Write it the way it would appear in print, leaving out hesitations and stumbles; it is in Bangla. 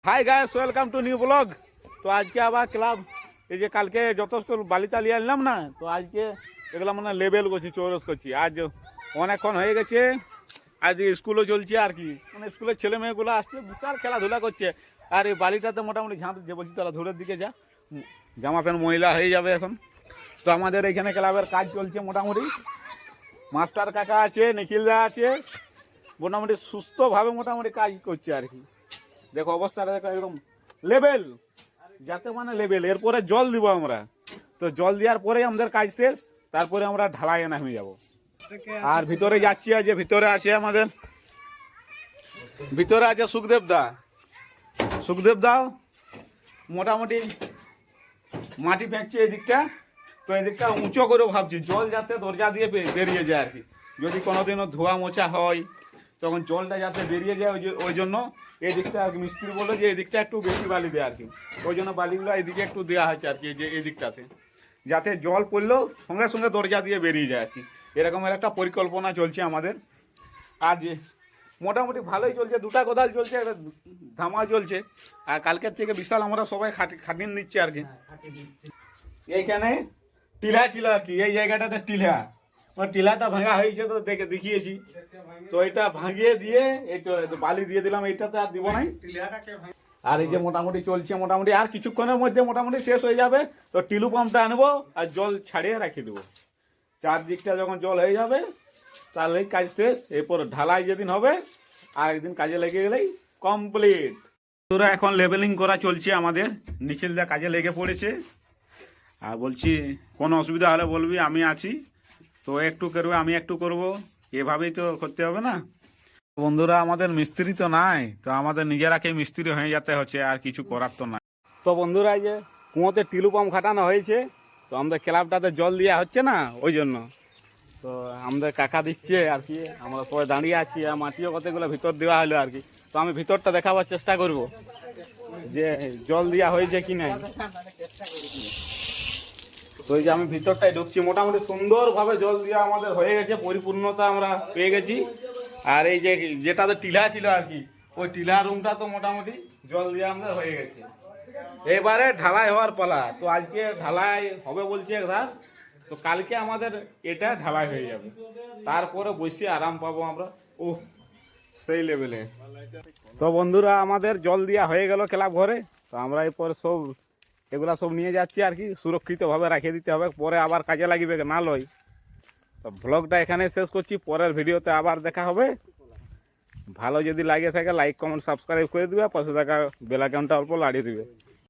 Hi guys, welcome to new blog. তো আজকে আবার ক্লাব এই যে কালকে যথেষ্ট বালিটা নিয়ে আনলাম না, তো আজকে এগুলো মানে লেবেল করছি, চৌরস করছি। আজ অনেকক্ষণ হয়ে গেছে, আজ স্কুলও চলছে আর কি, মানে স্কুলের ছেলে মেয়েগুলো আসছে, বিশাল খেলাধুলা করছে। আর এই বালিটাতে মোটামুটি ঝাঁপ যে বলছি তারা ধরের দিকে যা, জামা প্যান্ট মহিলা হয়ে যাবে এখন। তো আমাদের এখানে ক্লাবের কাজ চলছে মোটামুটি, মাস্টার কাকা আছে, নিখিলদা আছে, মোটামুটি সুস্থভাবে মোটামুটি কাজ করছে আর কি। দেখো অবস্থাটা দেখো, একদম লেভেল, যাতে মানে লেভেল। এরপরে জল দিব আমরা, তো জল দেওয়ার পরে আমাদের কাজ শেষ, তারপরে আমরা ঢালাইয়ে নামে যাব। আর ভিতরে যাচ্ছি, আজ ভিতরে আছে আমাদের, ভিতরে আছে সুখদেব দা মোটামুটি মাটি ফেঁকছে এই দিকটা। তো এই দিকটা উঁচু করে ভাবছি, জল যাতে দরজা দিয়ে বেরিয়ে যায় আর কি। যদি কোনোদিনও ধোয়া মোছা হয় তখন জলটা যাতে বেরিয়ে যায়, ওই জন্য এই দিকটা মিস্ত্রি বললো যে এই দিকটা একটু বেশি বালি দেয় আর কি। ওই জন্য বালিগুলো এইদিকে একটু দেওয়া হয়েছে আর কি, যে এই দিকটাতে যাতে জল পড়লেও সঙ্গে সঙ্গে দরজা দিয়ে বেরিয়ে যায় আর কি। এরকমের একটা পরিকল্পনা চলছে আমাদের। আর যে মোটামুটি ভালোই চলছে, দুটা কোদাল চলছে, একটা ধামা চলছে। আর কালকের থেকে বিশাল আমরা সবাই খাটিয়ে নিচ্ছি আর কি। এইখানে টিলা ছিল আর কি, এই জায়গাটাতে টিলা, ওই টিলাটা ভাঙা হয়েছে, তো দেখিয়েছি। তো এটা ভাঙিয়ে দিয়ে এই তো বালি দিয়ে দিলাম, এইটাতে আর দিব নাই। আর এই যে মোটামুটি চলছে, মোটামুটি আর কিছুক্ষণের মধ্যে মোটামুটি শেষ হয়ে যাবে। তো টিলু পাম্পটা আনবো আর জল ছাড়িয়ে রেখে দেবো। চারদিকটা যখন জল হয়ে যাবে তাহলে কাজ শেষ। এরপর ঢালাই যেদিন হবে আর একদিন কাজে লেগে গেলেই কমপ্লিট। তোরা এখন লেভেলিং করা চলছে আমাদের, নিখিলদা কাজে লেগে পড়েছে। আর বলছি কোনো অসুবিধা হলে বলবি, আমি আছি। তো একটু করবে, আমি একটু করব, এভাবেই তো করতে হবে না। বন্ধুরা আমাদের মিস্ত্রি তো নাই, তো আমাদের নিজেরাকে মিস্ত্রি হয়ে যেতে হচ্ছে, আর কিছু করার তো নাই। তো বন্ধুরা এই যে কুয়োতে টিলু পাম্প খাটানো হয়েছে, তো আমাদের ক্লাবটাতে জল দেওয়া হচ্ছে না, ওই জন্য তো আমাদের কাকা দিচ্ছে আর কি। আমরা সবাই দাঁড়িয়ে আছি, আর মাটিও কতগুলো ভিতর দেওয়া হলো আর কি। তো আমি ভিতরটা দেখাবার চেষ্টা করব যে জল দেওয়া হয়েছে কি নাই। তো এই যে আমি ভিতরটায় ঢুকছি, মোটামুটি সুন্দরভাবে জল দেওয়া আমাদের হয়ে গেছে, পরিপূর্ণতা আমরা পেয়ে গেছি। আর এই যে যেটাতে টিলা ছিল আর কি, ওই টিলা রুমটা তো মোটামুটি জল দিয়ে আমাদের হয়ে গেছে। এবারে ঢালাই হওয়ার পালা। তো আজকে ঢালাই হবে বলছে একধার, তো কালকে আমাদের এটা ঢালাই হয়ে যাবে, তারপরে বসে আরাম পাবো আমরা। ও সেই লেভেলে। তো বন্ধুরা আমাদের জল দেওয়া হয়ে গেল ক্লাব ঘরে। তো আমরা এরপর সব এগুলা সব নিয়ে যাচ্ছি আর কি, সুরক্ষিতভাবে রেখে দিতে হবে, পরে আবার কাজে লাগবে না লয়। তো ব্লগটা এখানে শেষ করছি, পরের ভিডিওতে আবার দেখা হবে। ভালো যদি লাগে থাকে লাইক কমেন্ট সাবস্ক্রাইব করে দিবে, পাশে থাকা বেল আইকনটা অল্প লাগিয়ে দিবে।